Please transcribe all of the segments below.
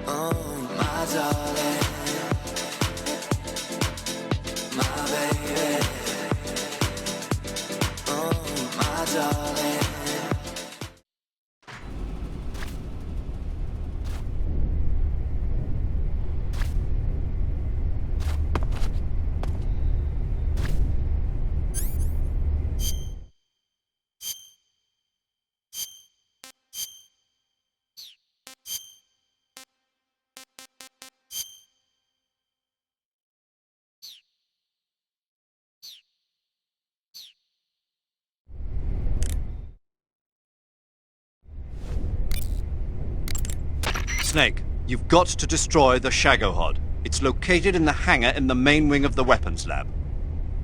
Oh, my darling, my baby. Oh, my darling. Snake, you've got to destroy the SHAGOHOD. It's located in the hangar in the main wing of the weapons lab.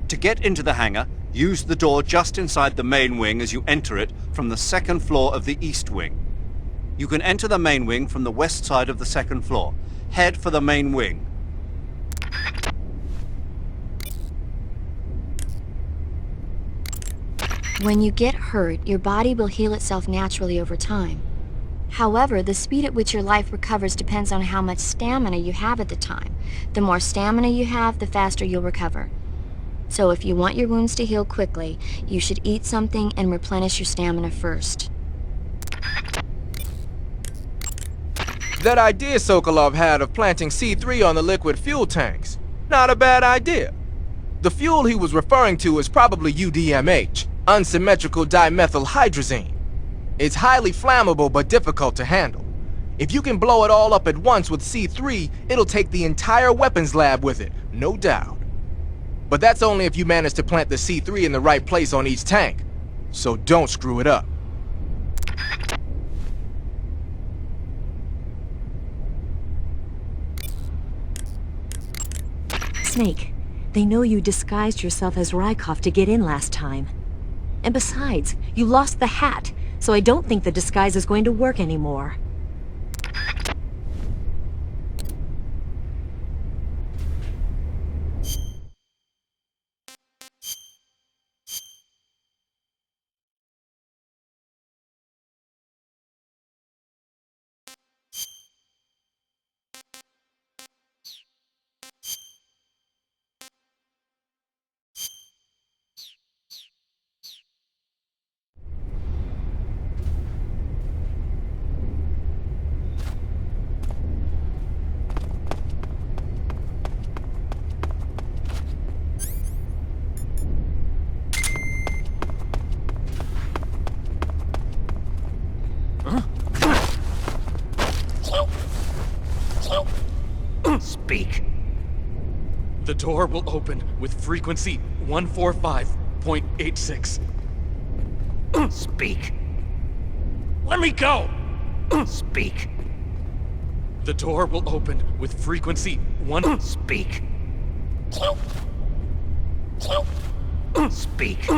To get into the hangar, use the door just inside the main wing as you enter it from the second floor of the east wing. You can enter the main wing from the west side of the second floor. Head for the main wing. When you get hurt, your body will heal itself naturally over time. However, the speed at which your life recovers depends on how much stamina you have at the time. The more stamina you have, the faster you'll recover. So if you want your wounds to heal quickly, you should eat something and replenish your stamina first. That idea Sokolov had of planting C3 on the liquid fuel tanks, not a bad idea. The fuel he was referring to is probably UDMH, unsymmetrical dimethylhydrazine. It's highly flammable but difficult to handle. If you can blow it all up at once with C3, it'll take the entire weapons lab with it, no doubt. But that's only if you manage to plant the C3 in the right place on each tank. So don't screw it up. Snake, they know you disguised yourself as Rykov to get in last time. And besides, you lost the hat, so I don't think the disguise is going to work anymore. Speak. The door will open with frequency 145.86. Speak. Let me go! Speak. The door will open with frequency 1... Speak. Speak.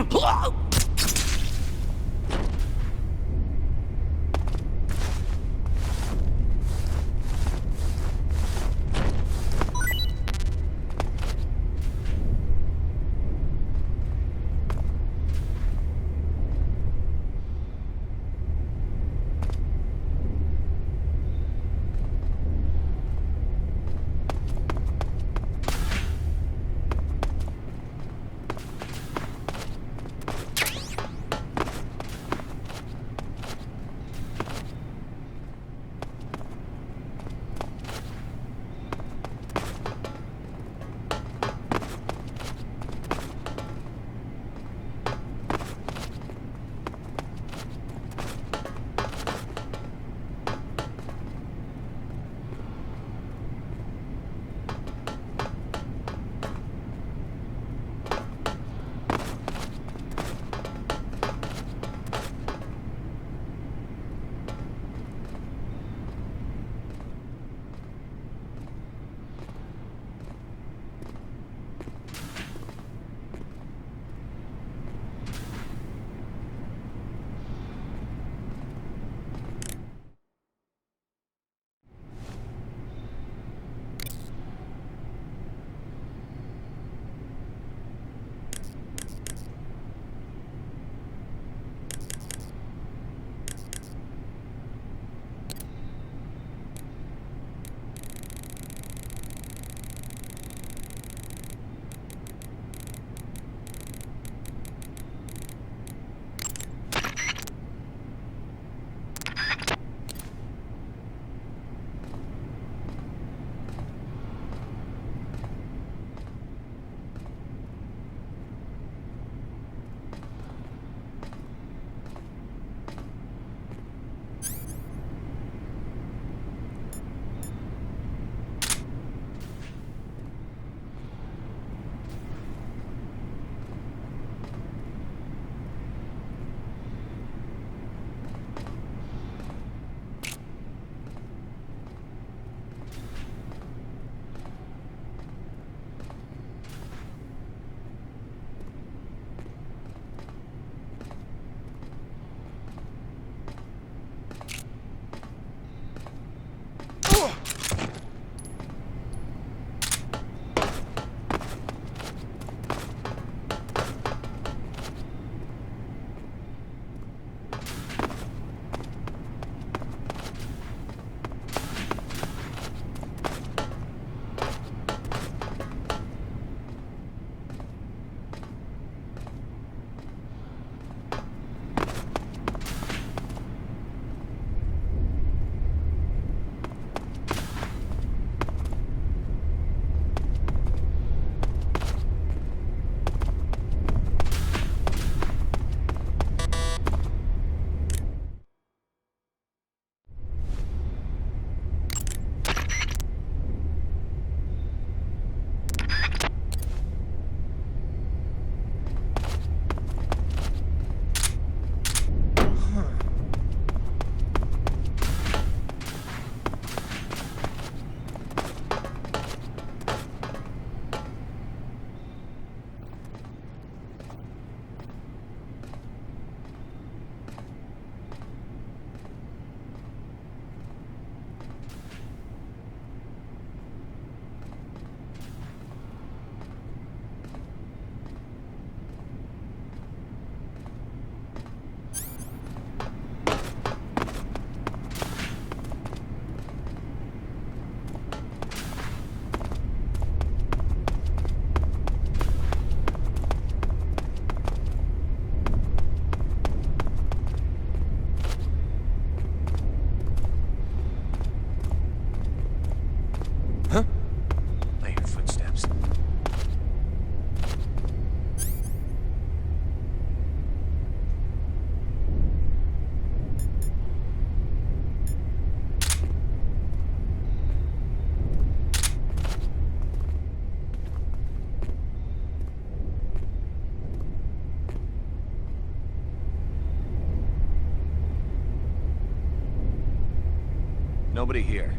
nobody here.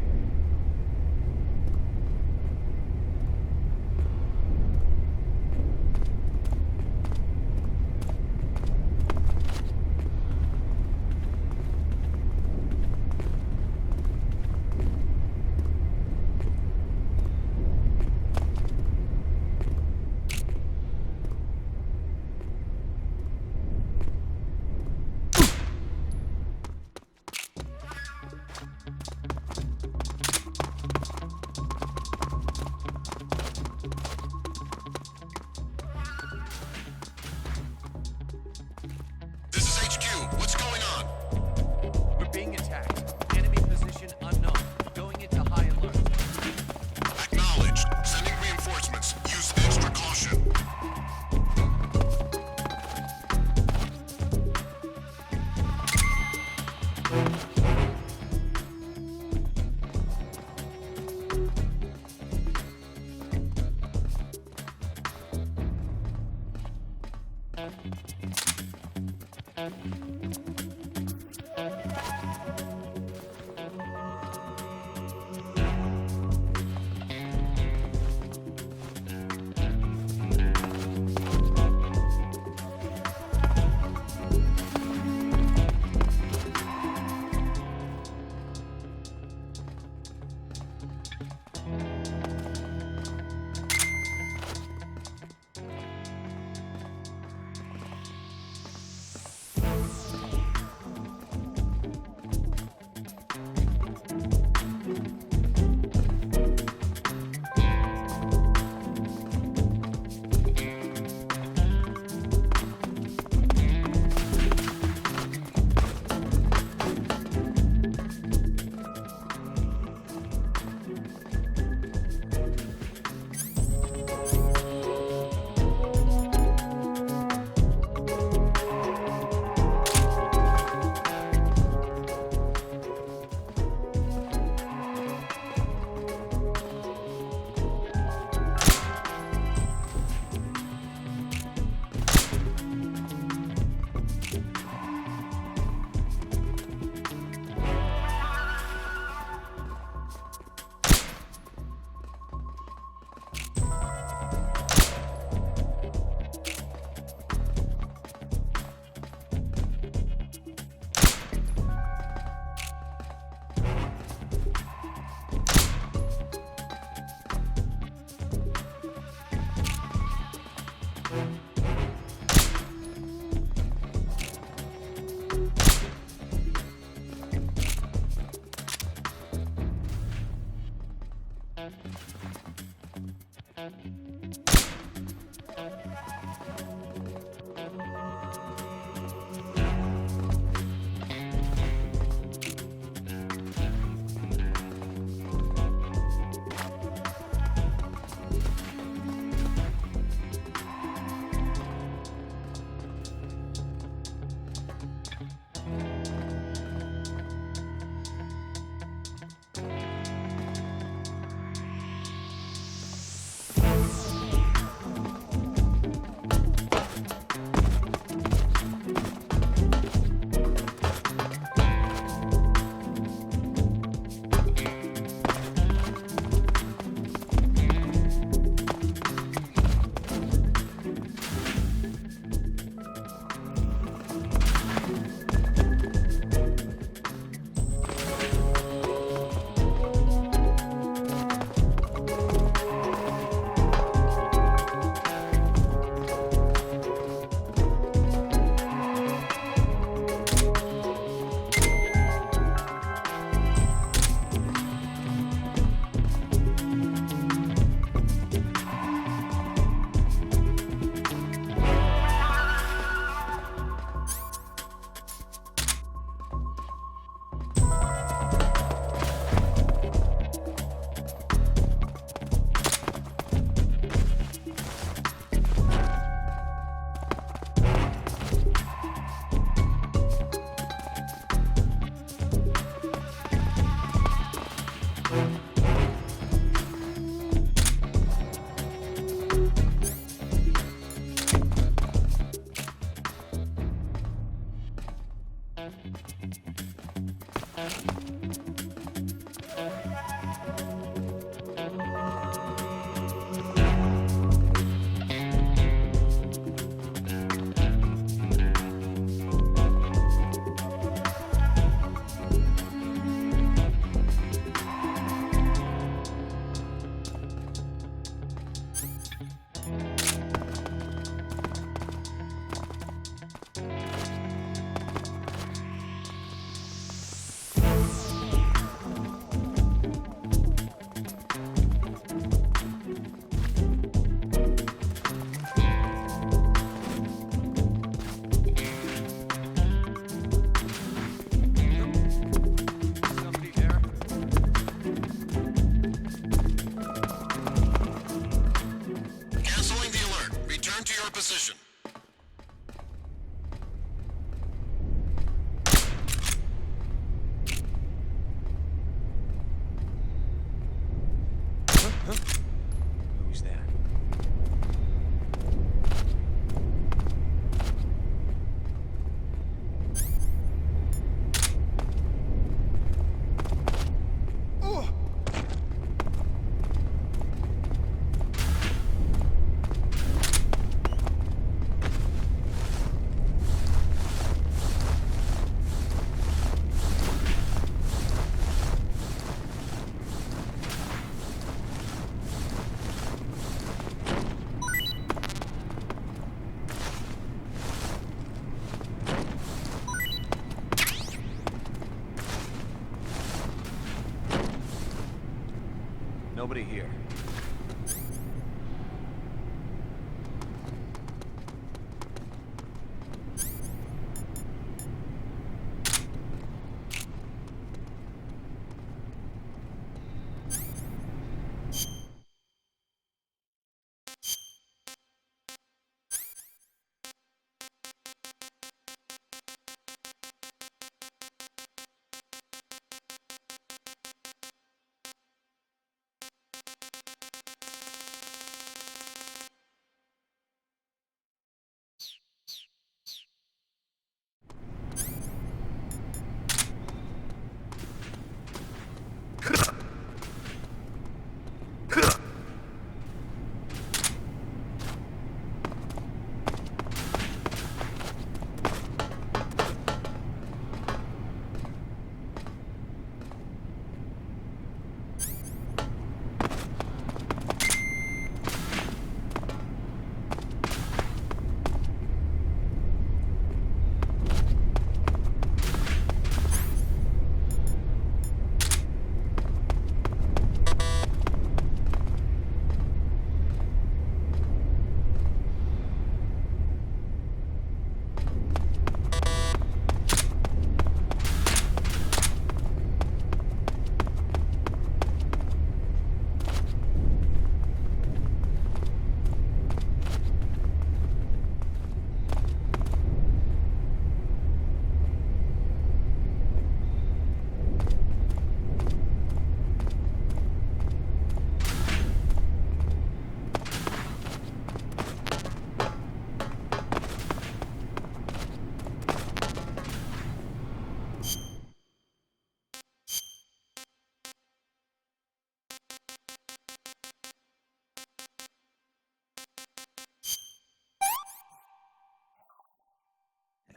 This is HQ. What's going on? We're being attacked. Enemy position unknown. Going into high alert. Acknowledged. Sending reinforcements. Use extra caution. Nobody here.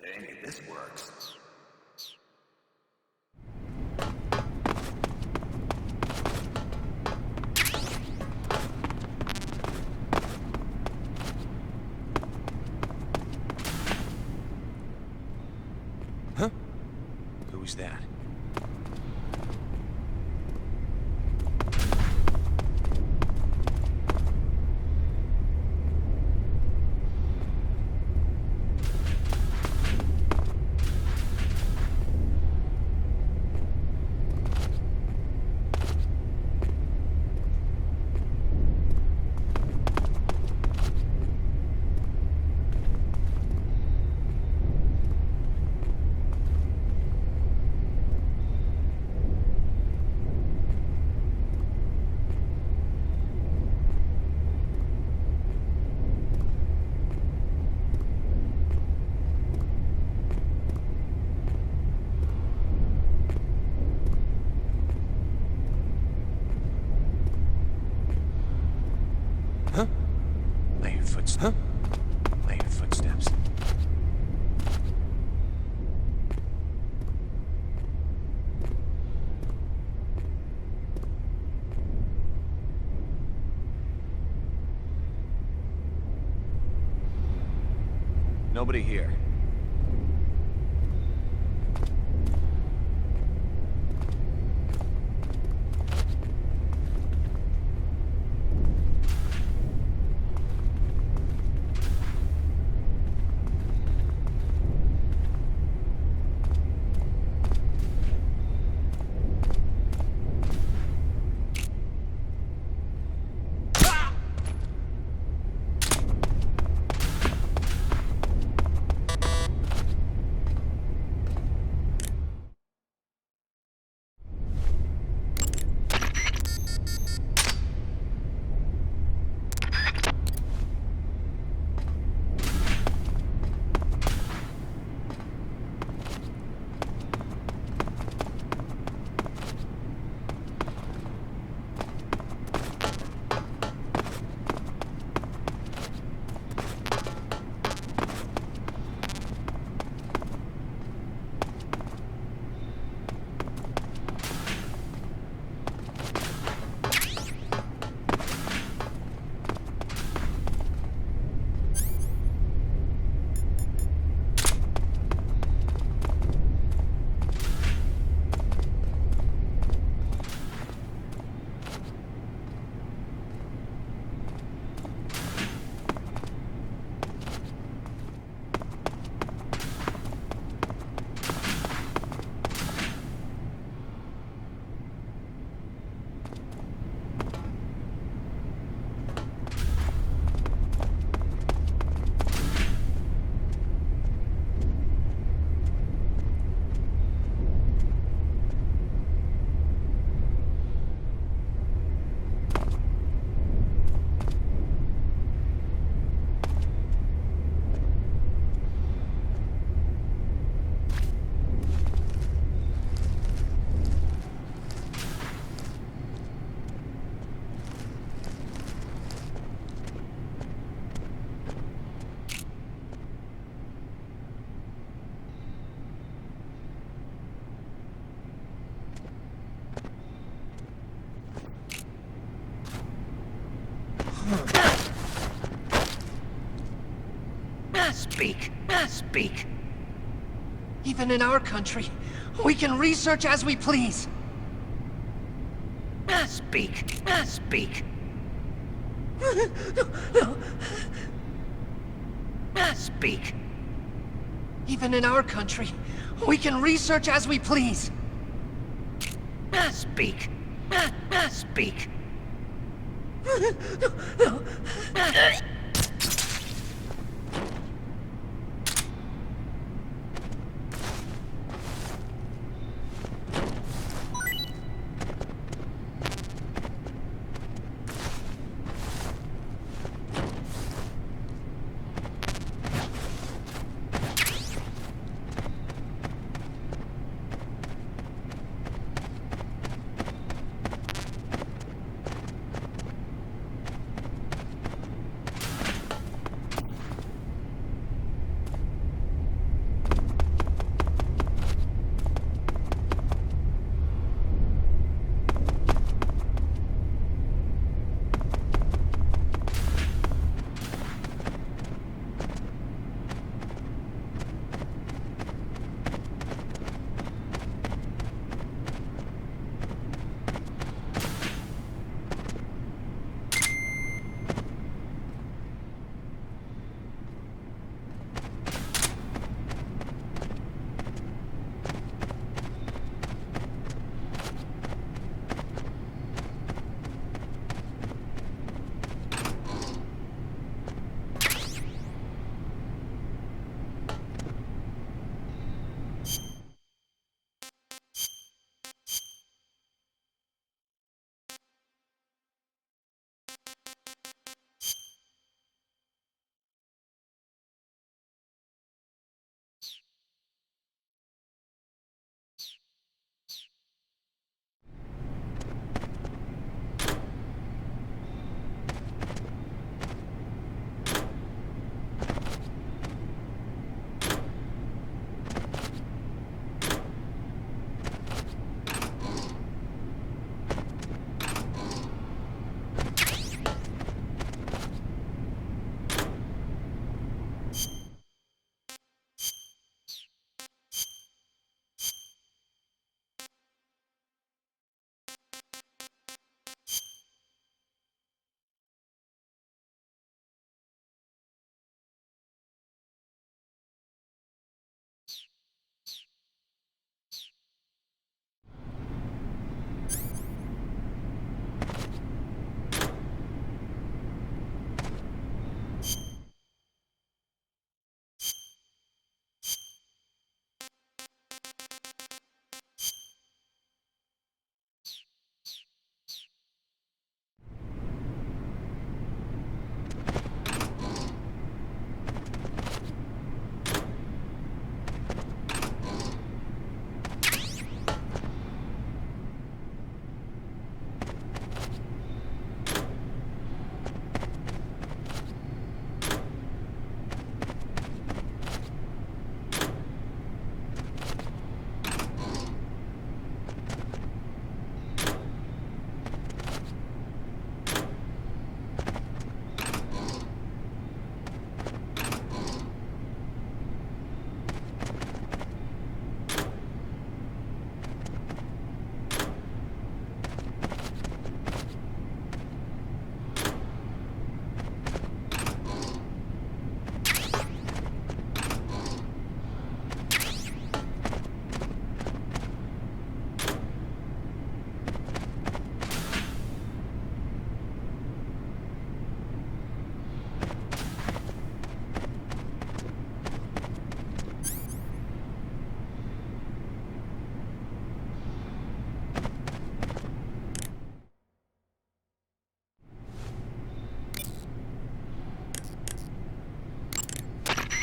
Hey, this works. Huh? Who's that? Footsteps. Nobody here. Speak. Speak. Even in our country, we can research as we please. Speak. Speak. Speak. Even in our country, we can research as we please. Speak. Speak.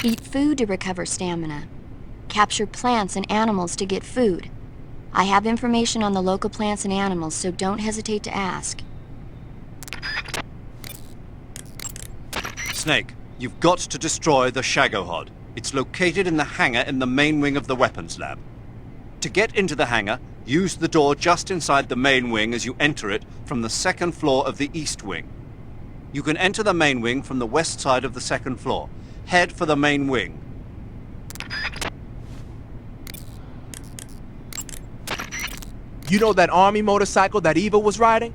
Eat food to recover stamina. Capture plants and animals to get food. I have information on the local plants and animals, so don't hesitate to ask. Snake, you've got to destroy the SHAGOHOD. It's located in the hangar in the main wing of the weapons lab. To get into the hangar, use the door just inside the main wing as you enter it from the second floor of the east wing. You can enter the main wing from the west side of the second floor. Head for the main wing. You know that army motorcycle that Eva was riding?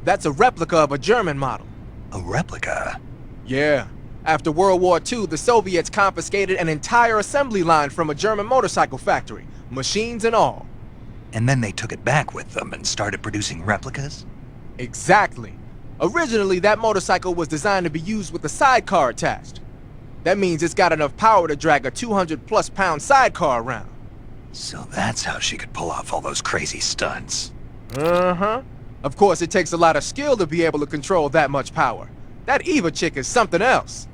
That's a replica of a German model. A replica? Yeah. After World War II, the Soviets confiscated an entire assembly line from a German motorcycle factory, machines and all. And then they took it back with them and started producing replicas? Exactly. Originally, that motorcycle was designed to be used with a sidecar attached. That means it's got enough power to drag a 200-plus pound sidecar around. So that's how she could pull off all those crazy stunts. Uh-huh. Of course, it takes a lot of skill to be able to control that much power. That Eva chick is something else.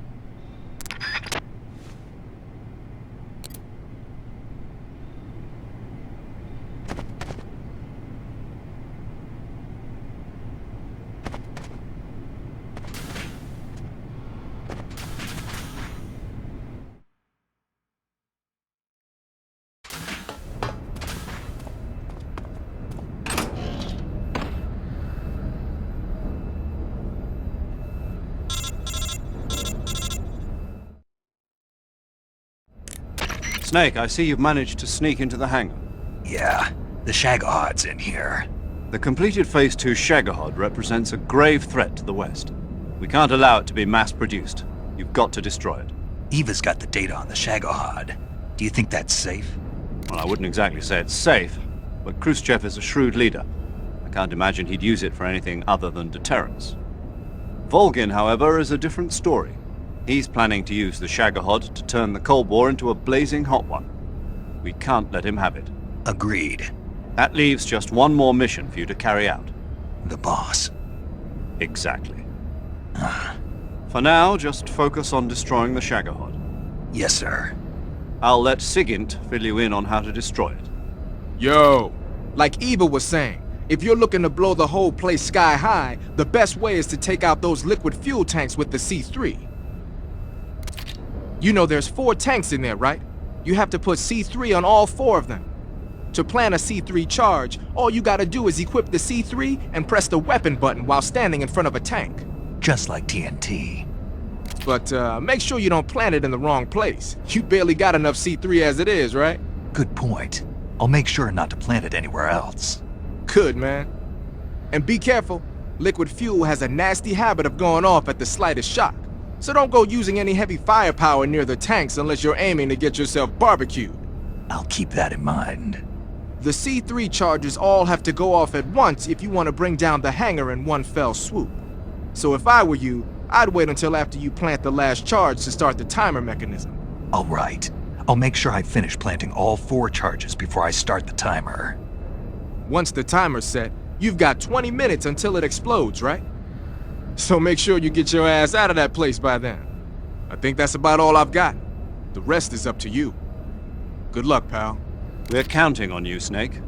Snake, I see you've managed to sneak into the hangar. Yeah, the SHAGOHOD's in here. The completed Phase 2 SHAGOHOD represents a grave threat to the West. We can't allow it to be mass-produced. You've got to destroy it. Eva's got the data on the SHAGOHOD. Do you think that's safe? Well, I wouldn't exactly say it's safe, but Khrushchev is a shrewd leader. I can't imagine he'd use it for anything other than deterrence. Volgin, however, is a different story. He's planning to use the SHAGOHOD to turn the Cold War into a blazing hot one. We can't let him have it. Agreed. That leaves just one more mission for you to carry out. The boss. Exactly. For now, just focus on destroying the SHAGOHOD. Yes, sir. I'll let Sigint fill you in on how to destroy it. Yo, like Eva was saying, if you're looking to blow the whole place sky high, the best way is to take out those liquid fuel tanks with the C3. You know there's 4 tanks in there, right? You have to put C3 on all 4 of them. To plan a C3 charge, all you gotta do is equip the C3 and press the weapon button while standing in front of a tank. Just like TNT. But make sure you don't plant it in the wrong place. You barely got enough C3 as it is, right? Good point. I'll make sure not to plant it anywhere else. Good, man. And be careful. Liquid fuel has a nasty habit of going off at the slightest shock. So don't go using any heavy firepower near the tanks unless you're aiming to get yourself barbecued. I'll keep that in mind. The C3 charges all have to go off at once if you want to bring down the hangar in one fell swoop. So if I were you, I'd wait until after you plant the last charge to start the timer mechanism. All right. I'll make sure I finish planting all 4 charges before I start the timer. Once the timer's set, you've got 20 minutes until it explodes, right? So make sure you get your ass out of that place by then. I think that's about all I've got. The rest is up to you. Good luck, pal. We're counting on you, Snake.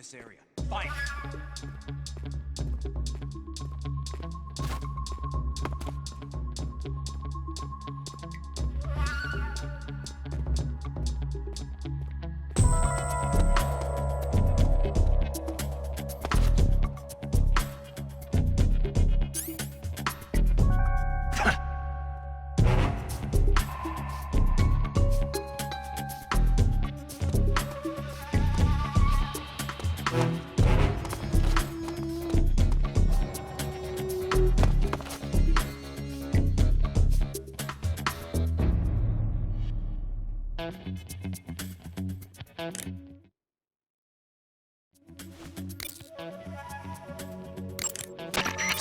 this area. Find it.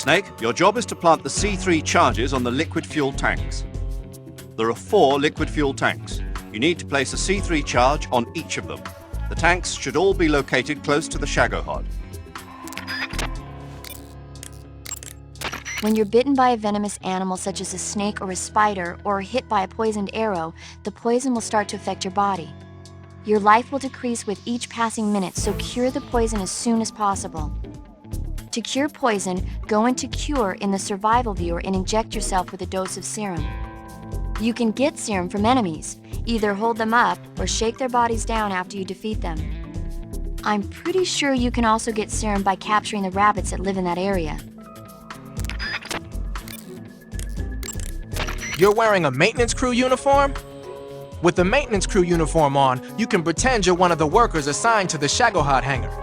Snake, your job is to plant the C3 charges on the liquid fuel tanks. There are 4 liquid fuel tanks. You need to place a C3 charge on each of them. The tanks should all be located close to the SHAGOHOD. When you're bitten by a venomous animal such as a snake or a spider, or hit by a poisoned arrow, the poison will start to affect your body. Your life will decrease with each passing minute, so cure the poison as soon as possible. To cure poison, go into Cure in the survival viewer and inject yourself with a dose of serum. You can get serum from enemies. Either hold them up or shake their bodies down after you defeat them. I'm pretty sure you can also get serum by capturing the rabbits that live in that area. You're wearing a maintenance crew uniform? With the maintenance crew uniform on, you can pretend you're one of the workers assigned to the SHAGOHOD hangar.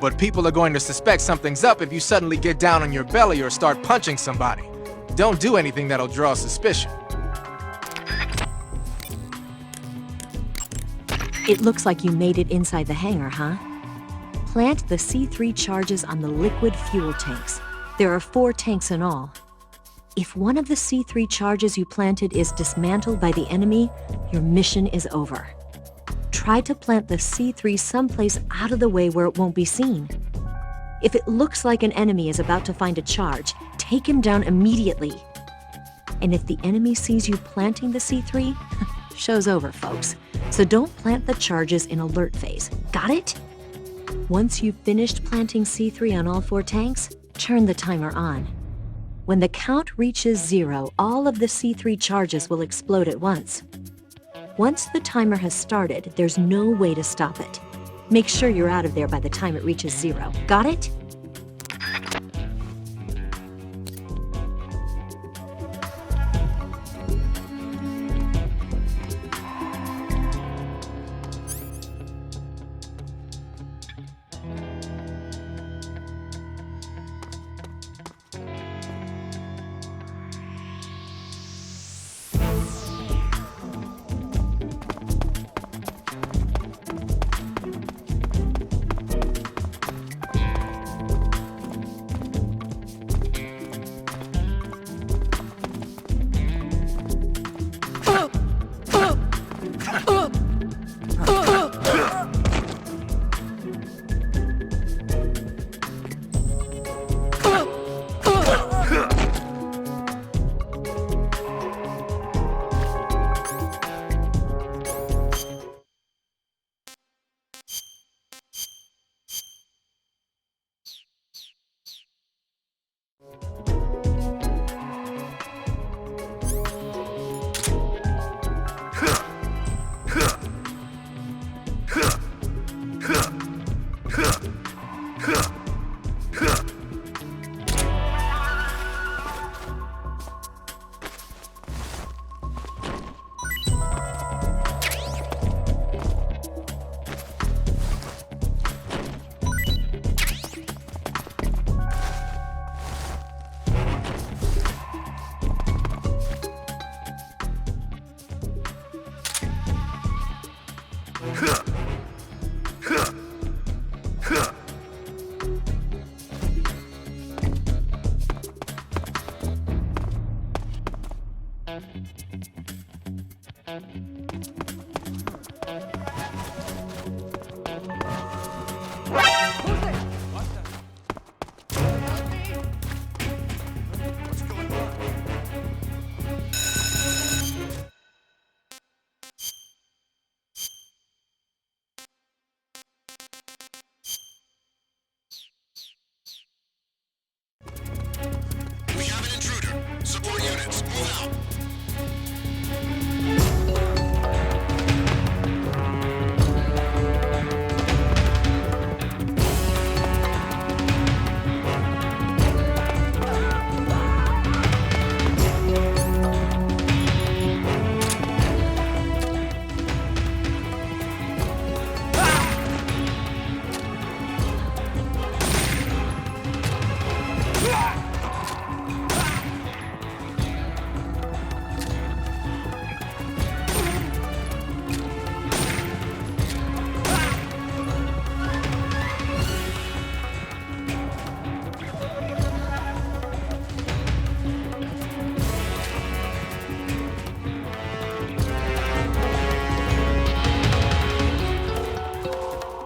But people are going to suspect something's up if you suddenly get down on your belly or start punching somebody. Don't do anything that'll draw suspicion. It looks like you made it inside the hangar, huh? Plant the C3 charges on the liquid fuel tanks. There are 4 tanks in all. If one of the C3 charges you planted is dismantled by the enemy, your mission is over. Try to plant the C3 someplace out of the way where it won't be seen. If it looks like an enemy is about to find a charge, take him down immediately. And if the enemy sees you planting the C3, show's over, folks. So don't plant the charges in alert phase. Got it? Once you've finished planting C3 on all 4 tanks, turn the timer on. When the count reaches 0, all of the C3 charges will explode at once. Once the timer has started, there's no way to stop it. Make sure you're out of there by the time it reaches 0. Got it?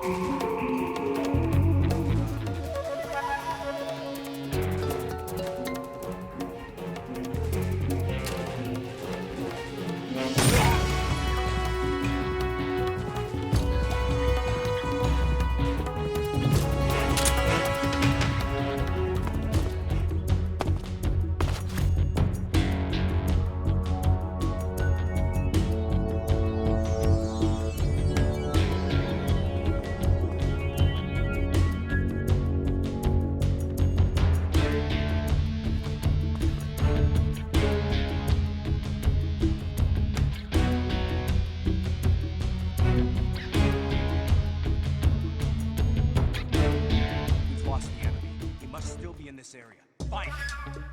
We've lost the enemy. He must still be in this area. Find him!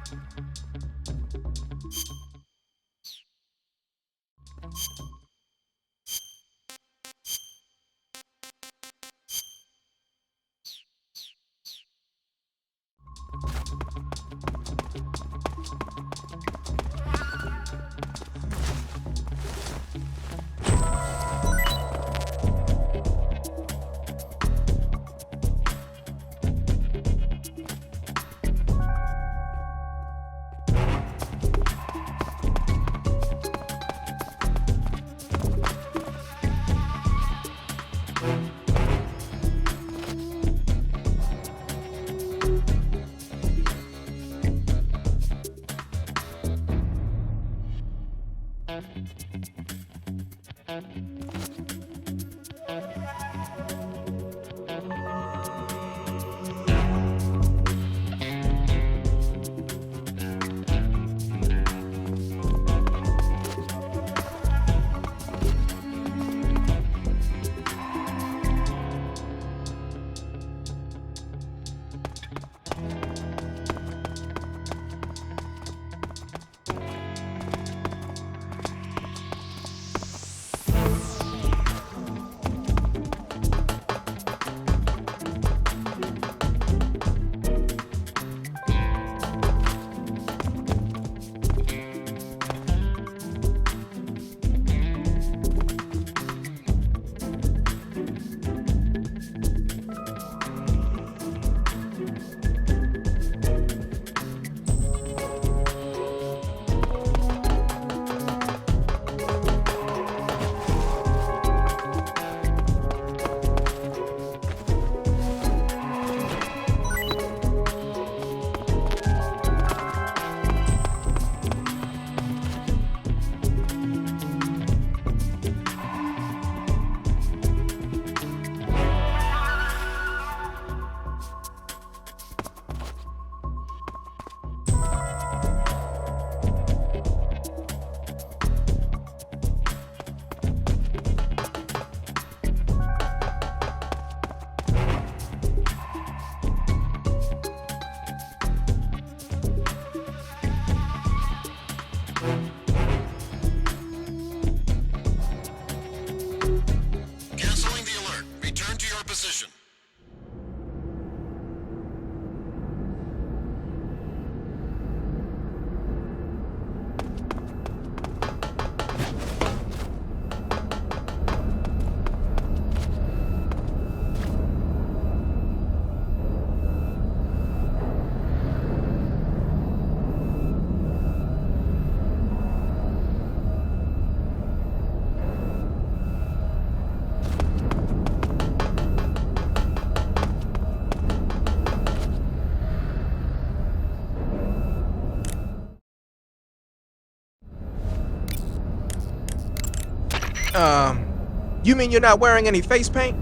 You mean you're not wearing any face paint?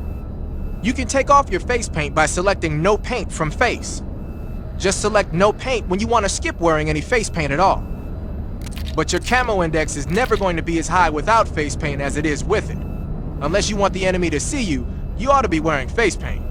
You can take off your face paint by selecting no paint from face. Just select no paint when you want to skip wearing any face paint at all. But your camo index is never going to be as high without face paint as it is with it. Unless you want the enemy to see you, you ought to be wearing face paint.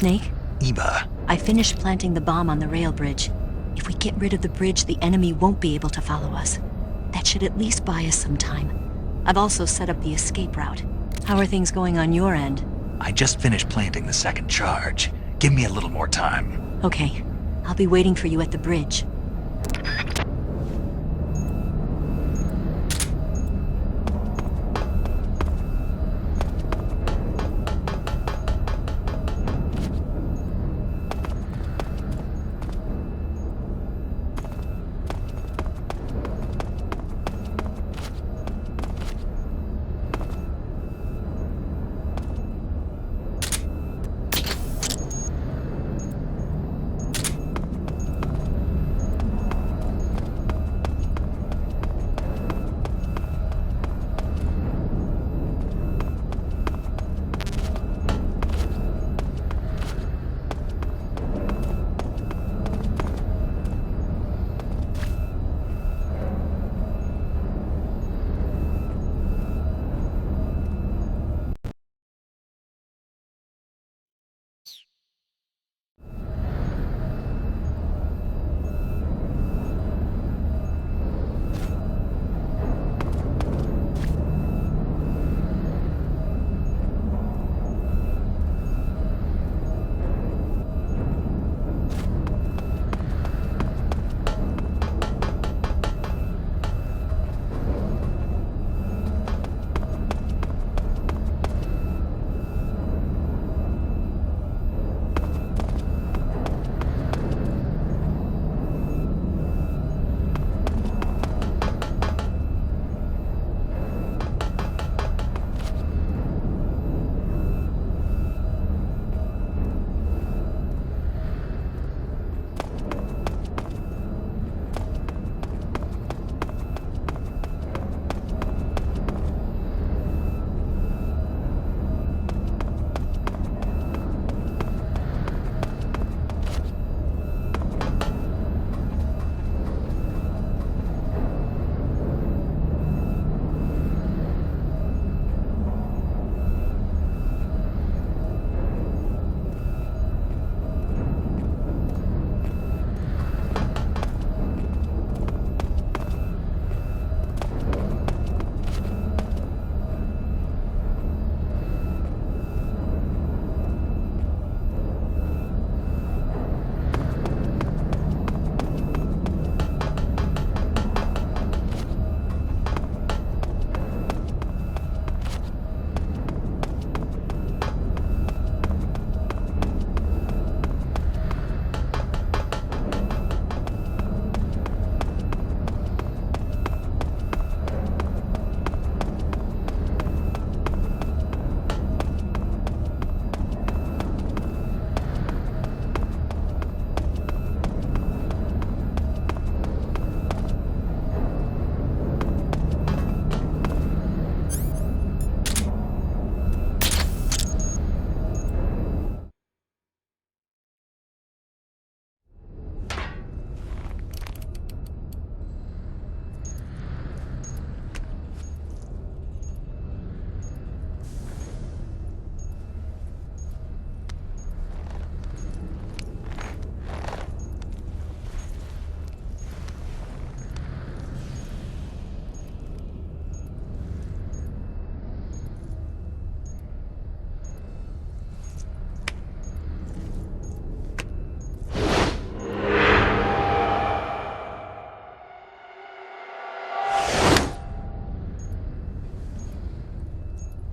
Snake? Eva, I finished planting the bomb on the rail bridge. If we get rid of the bridge, the enemy won't be able to follow us. That should at least buy us some time. I've also set up the escape route. How are things going on your end? I just finished planting the second charge. Give me a little more time. Okay. I'll be waiting for you at the bridge.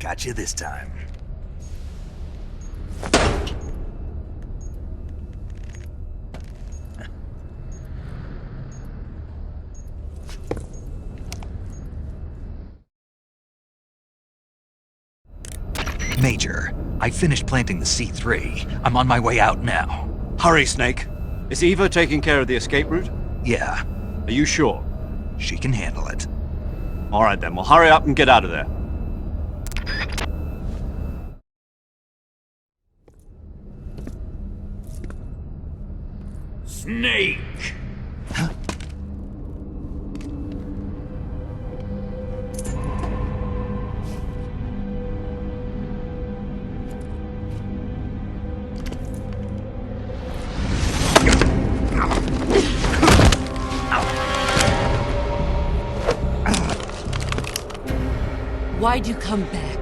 Got you this time. Major, I finished planting the C3. I'm on my way out now. Hurry, Snake. Is Eva taking care of the escape route? Yeah, Are you sure? she can handle it. All right then, well hurry up and get out of there. Snake! Why'd you come back?